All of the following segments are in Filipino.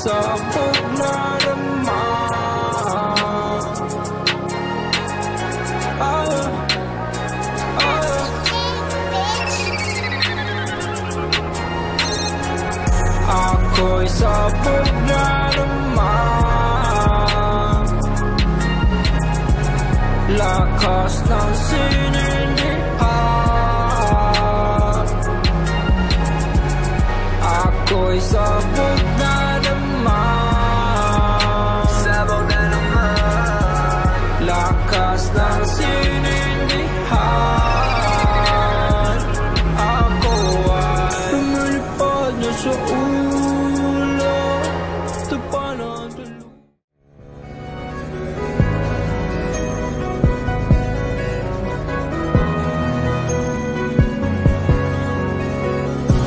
sa pagdarama. Ako'y sa pagdarama, lakas ng sinindihan. Ako'y sa pagdarama, sabaw na naman, lakas ng sinindihan. Ako ay lumilipad na sa ulo, tapanan tulog.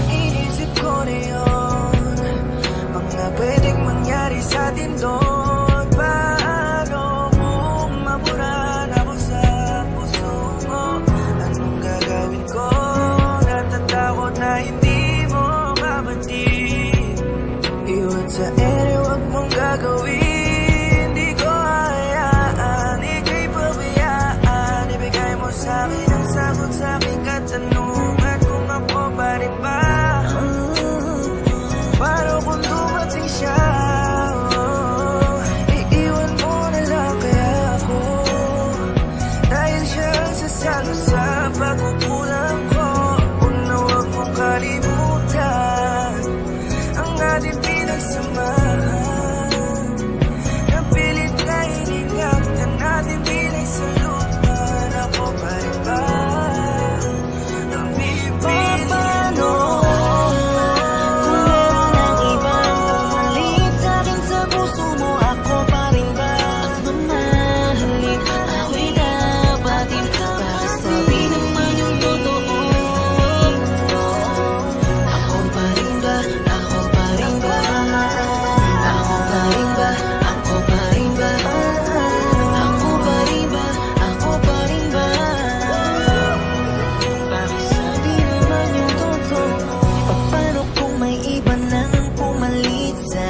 Inisip ko na yun, mga pwedeng mangyari sa atin doon. Paano kung maburan ako sa puso mo? Anong gagawin ko? Natatakot na hindi mo mabatid. Iwan sa ere, wag mong gagawin. Di ko hayaan, ika'y pabayaan. Ibigay mo sa'kin ang sagot sa aking katanungan, kung ako pa rin ba? Paano kung dumating siya? Iiwan mo na lang kaya ako, dahil siya ang sasalo sa pagkukulang ko. Una, wag mong kalimutan ang ating pinagsamahan. Napilit na iningatan natin bilay sa lupan. Ako pa rin ba ang pipili mo? Kung meron ang ibang pumalit sa'kin sa puso mo, ako pa rin ba ang mamahalin? Ako'y dapatin para sabihin naman yung totoo. Ako pa rin ba? Ako pa rin ba? Ako pa rin ba? Ako pa rin ba? Ako pa rin ba? Ako pa rin ba? Bakit sabihin naman yung totoo? Paano kung may iba nang pumalit sa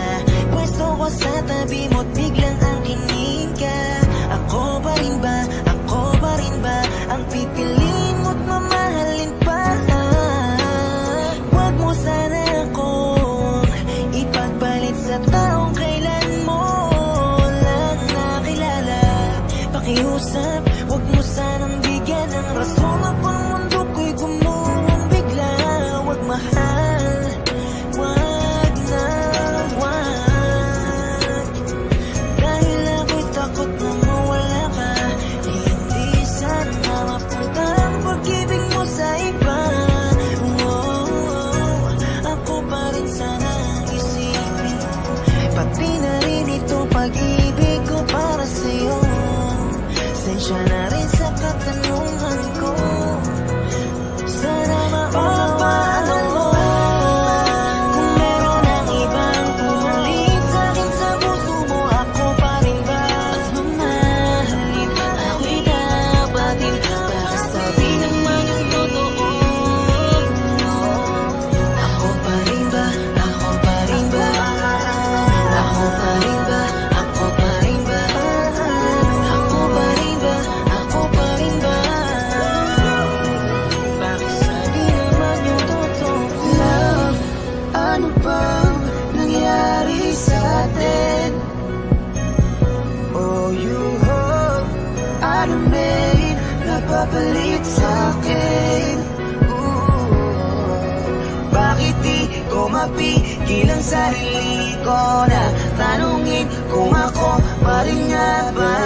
pwesto ko sa tabi mo't biglang ang kinig ka? Ako pa rin ba? Ako pa rin ba ang pipiliin mo't mamahalin pa? Huwag mo sana akong ipagpalit sa taong kailan mo lang nakilala. Pakiusap, huwag mo sanang bigyan ng rason at ang mundo ko'y gumuhong bigla. Huwag mahal, huwag na huwag, dahil ako'y takot na mawala ka. Hindi sana mapunta ang pag-ibig mo sa iba. Ako pa rin sana ang isipin mo, pati na rin ito pag-ibig ko para sa'yo. Sensya na rin sa katanungan ko, sana maunawaan mo. Kung meron ang ibang pumalit sa'kin sa puso mo, ako pa rin ba ang mamahalin? Ako'y dapatin para sabihin naman yung totoo. Ako pa rin ba? Ako pa rin ba? Ako pa rin ba? Ako pa rin ba? Ako pa rin ba? Ako pa rin ba? Bakit sabihin naman yung totoo? Love, ano bang nangyari sa atin? Oh, you hope, ano may napapalit sa'kin? Bakit di ko mapigil ang sarili ko na tanungin kung ako pa rin nga ba?